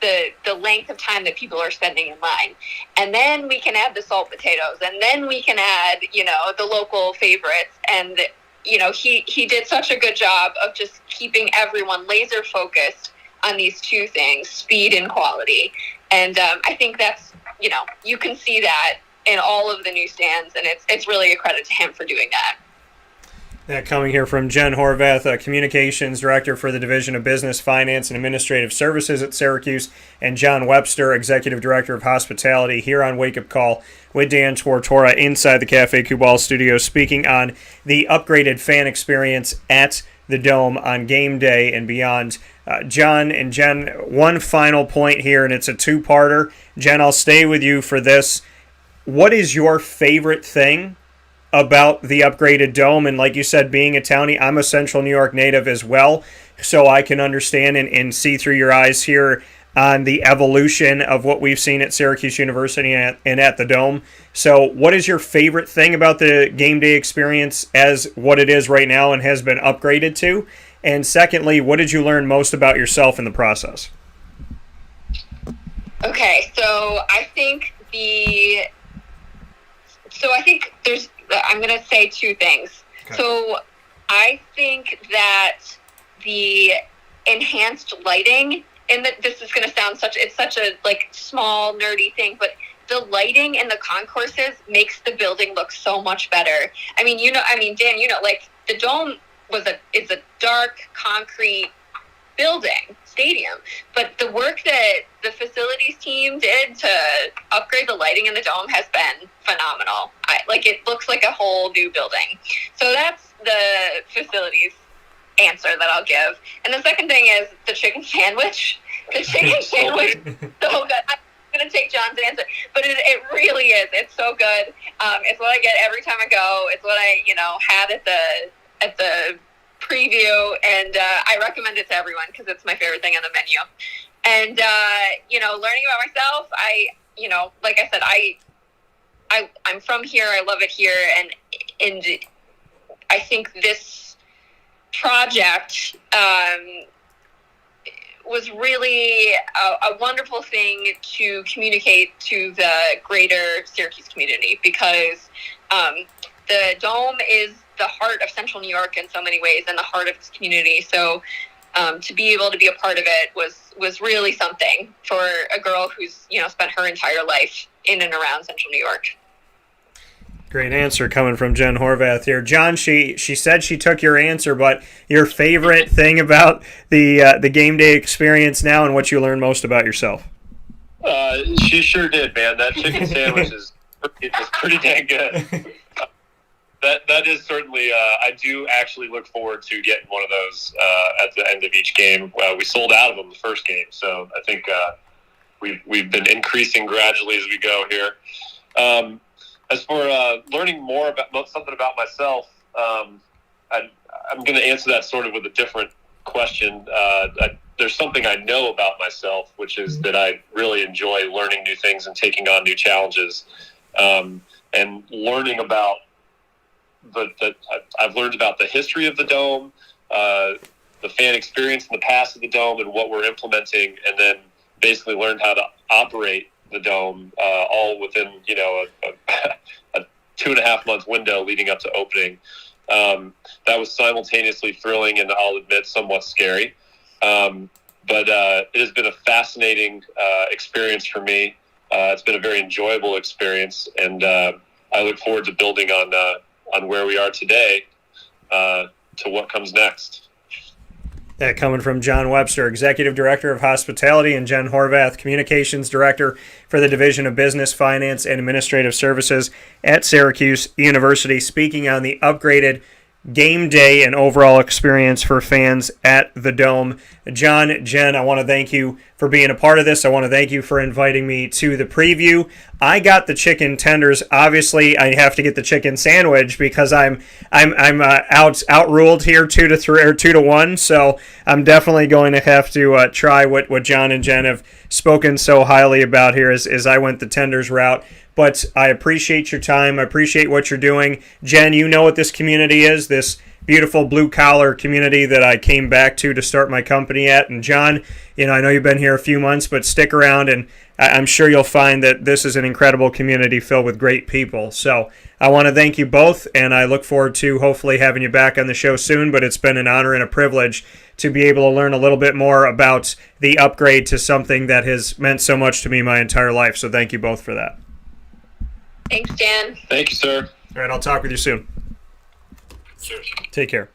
the length of time that people are spending in line. And then we can add the salt potatoes, and then we can add, the local favorites. And, he did such a good job of just keeping everyone laser focused on these two things, speed and quality. And I think that's, you can see that in all of the newsstands, and it's really a credit to him for doing that. That coming here from Jenn Horvath, Communications Director for the Division of Business, Finance, and Administrative Services at Syracuse, and Jon Webster, Executive Director of Hospitality, here on Wake Up Call with Dan Tortora inside the Cafe Kubal studio, speaking on the upgraded fan experience at the Dome on game day and beyond. Jon and Jenn, one final point here, and it's a two-parter. Jenn, I'll stay with you for this. What is your favorite thing about the upgraded Dome? And like you said, being a townie, I'm a Central New York native as well, so I can understand and see through your eyes here on the evolution of what we've seen at Syracuse University and at the Dome. So what is your favorite thing about the game day experience as what it is right now and has been upgraded to? And secondly, what did you learn most about yourself in the process? Okay, so I think I'm going to say two things. Okay. So I think that the enhanced lighting, this is going to sound it's such a small nerdy thing, but the lighting in the concourses makes the building look so much better. Dan, the Dome is a dark concrete building, stadium, but the work that the facilities team did to upgrade the lighting in the Dome has been phenomenal. It looks like a whole new building. So that's the facilities answer that I'll give. And the second thing is the chicken sandwich. The chicken sandwich is so good. I'm going to take Jon's answer, but it really is. It's so good. It's what I get every time I go. It's what I, had at the preview, and I recommend it to everyone because it's my favorite thing on the menu. And learning about myself, like I said, I'm from here. I love it here, and I think this project was really a wonderful thing to communicate to the greater Syracuse community, because the Dome is the heart of Central New York in so many ways, and the heart of this community. So to be able to be a part of it was really something for a girl who's spent her entire life in and around Central New York. Great answer coming from Jenn Horvath here. Jon, she said she took your answer, but your favorite thing about the game day experience now, and what you learned most about yourself? She sure did, man. That chicken sandwich is pretty dang good. That is certainly. I do actually look forward to getting one of those at the end of each game. We sold out of them the first game, so I think we've been increasing gradually as we go here. As for learning more about something about myself, I'm going to answer that sort of with a different question. There's something I know about myself, which is that I really enjoy learning new things and taking on new challenges, and learning about I've learned about the history of the Dome, the fan experience in the past of the Dome, and what we're implementing, and then basically learned how to operate the Dome, all within a 2.5 month window leading up to opening. That was simultaneously thrilling and, I'll admit, somewhat scary. But it has been a fascinating experience for me. it's been a very enjoyable experience, and I look forward to building on where we are today to what comes next. That coming from Jon Webster, Executive Director of Hospitality, and Jenn Horvath, Communications Director for the Division of Business, Finance, and Administrative Services at Syracuse University, speaking on the upgraded game day and overall experience for fans at the Dome. Jon, Jenn, I want to thank you for being a part of this. I want to thank you for inviting me to the preview. I got the chicken tenders. Obviously, I have to get the chicken sandwich because I'm outruled here 2-3 or 2-1. So I'm definitely going to have to try what Jon and Jenn have spoken so highly about here as I went the tenders route. But I appreciate your time. I appreciate what you're doing. Jenn, you know what this community is, this beautiful blue-collar community that I came back to start my company at. And Jon, I know you've been here a few months, but stick around, and I'm sure you'll find that this is an incredible community filled with great people. So I want to thank you both, and I look forward to hopefully having you back on the show soon. But it's been an honor and a privilege to be able to learn a little bit more about the upgrade to something that has meant so much to me my entire life. So thank you both for that. Thanks, Dan. Thank you, sir. All right, I'll talk with you soon. Sure. Take care.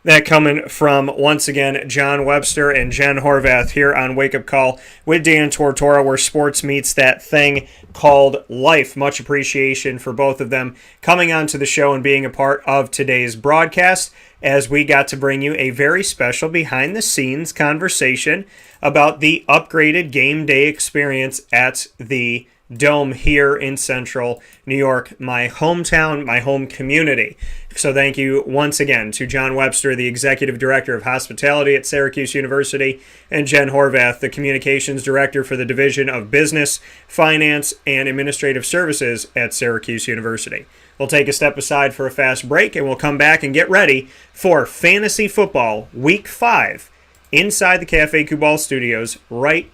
That coming from, once again, Jon Webster and Jenn Horvath here on Wake Up Call with Dan Tortora, where sports meets that thing called life. Much appreciation for both of them coming onto the show and being a part of today's broadcast, as we got to bring you a very special behind-the-scenes conversation about the upgraded game day experience at the Dome here in Central New York, my hometown, my home community. So thank you once again to Jon Webster, the Executive Director of Hospitality at Syracuse University, and Jenn Horvath, the Communications Director for the Division of Business, Finance, and Administrative Services at Syracuse University. We'll take a step aside for a fast break, and we'll come back and get ready for Fantasy Football Week 5 inside the Cafe Kubal Studios right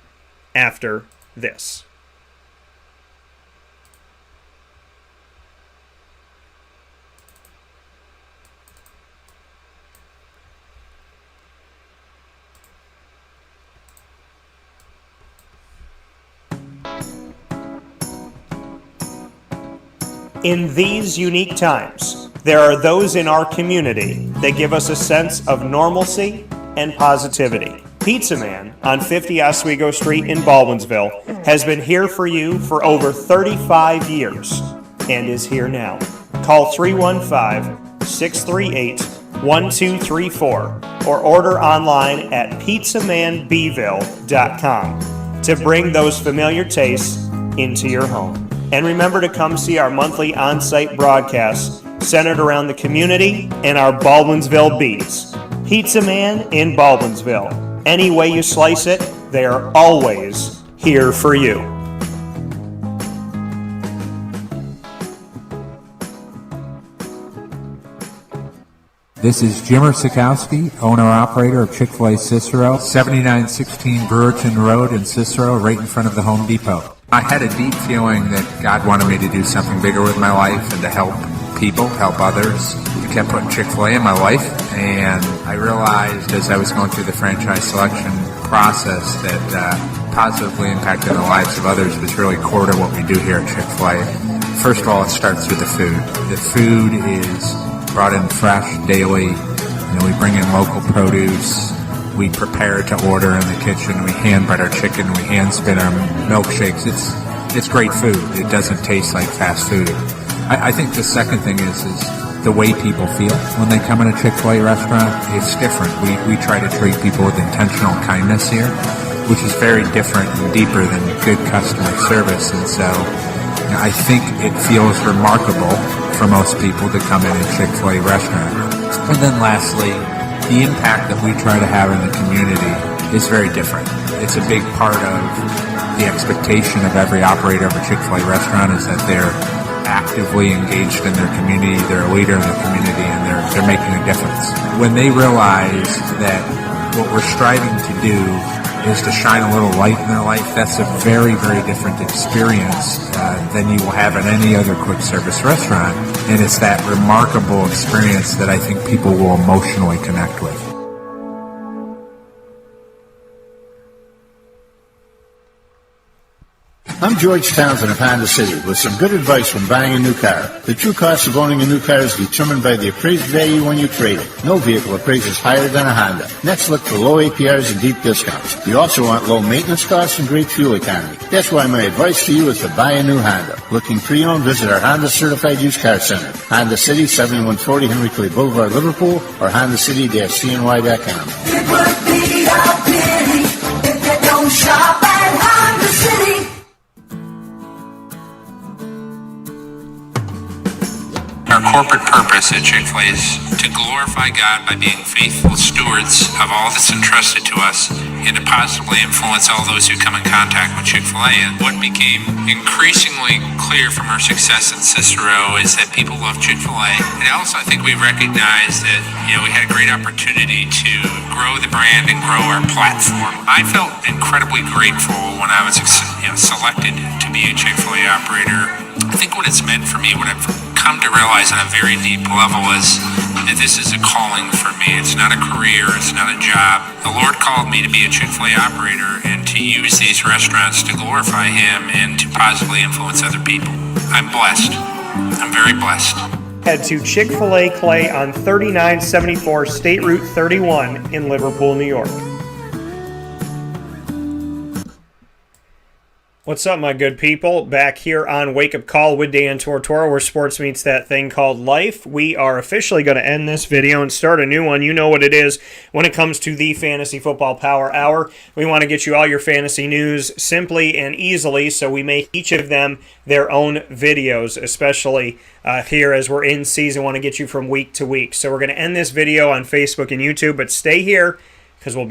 after this. In these unique times, there are those in our community that give us a sense of normalcy and positivity. Pizza Man on 50 Oswego Street in Baldwinsville has been here for you for over 35 years and is here now. Call 315-638-1234 or order online at pizzamanbville.com to bring those familiar tastes into your home. And remember to come see our monthly on-site broadcasts centered around the community and our Baldwinsville beats. Pizza Man in Baldwinsville. Any way you slice it, they are always here for you. This is Jimmer Sikowski, owner-operator of Chick-fil-A Cicero, 7916 Brewerton Road in Cicero, right in front of the Home Depot. I had a deep feeling that God wanted me to do something bigger with my life and to help people, help others. He kept putting Chick-fil-A in my life, and I realized as I was going through the franchise selection process that positively impacting the lives of others was really core to what we do here at Chick-fil-A. First of all, it starts with the food. The food is brought in fresh daily. We bring in local produce. We prepare to order in the kitchen. We hand bread our chicken. We hand spin our milkshakes. It's great food. It doesn't taste like fast food. I think the second thing is the way people feel when they come in a Chick-fil-A restaurant. It's different. We try to treat people with intentional kindness here, which is very different and deeper than good customer service. And so I think it feels remarkable for most people to come in a Chick-fil-A restaurant. And then lastly, the impact that we try to have in the community is very different. It's a big part of the expectation of every operator of a Chick-fil-A restaurant is that they're actively engaged in their community, they're a leader in the community, and they're making a difference. When they realize that what we're striving to do is to shine a little light in their life, that's a very, very different experience than you will have at any other quick service restaurant. And it's that remarkable experience that I think people will emotionally connect with. I'm George Townsend of Honda City with some good advice when buying a new car. The true cost of owning a new car is determined by the appraised value when you trade it. No vehicle appraises higher than a Honda. Next, look for low APRs and deep discounts. You also want low maintenance costs and great fuel economy. That's why my advice to you is to buy a new Honda. Looking pre-owned, visit our Honda Certified Used Car Center. Honda City, 7140 Henry Clay Boulevard, Liverpool, or HondaCity-CNY.com. It would be a pity if you don't shop at Honda City. Our corporate purpose at Chick-fil-A is to glorify God by being faithful stewards of all that's entrusted to us and to positively influence all those who come in contact with Chick-fil-A. And what became increasingly clear from our success in Cicero is that people love Chick-fil-A. And also I think we recognized that, we had a great opportunity to grow the brand and grow our platform. I felt incredibly grateful when I was selected to be a Chick-fil-A operator. I think what it's meant for me, what I've come to realize on a very deep level is that this is a calling for me. It's not a career. It's not a job. The Lord called me to be a Chick-fil-A operator and to use these restaurants to glorify Him and to positively influence other people. I'm blessed. I'm very blessed. Head to Chick-fil-A Clay on 3974 State Route 31 in Liverpool, New York. What's up, my good people? Back here on Wake Up Call with Dan Tortora, where sports meets that thing called life. We are officially going to end this video and start a new one. You know what it is when it comes to the Fantasy Football Power Hour. We want to get you all your fantasy news simply and easily, so we make each of them their own videos, especially here as we're in season. We want to get you from week to week. So we're going to end this video on Facebook and YouTube, but stay here because we'll be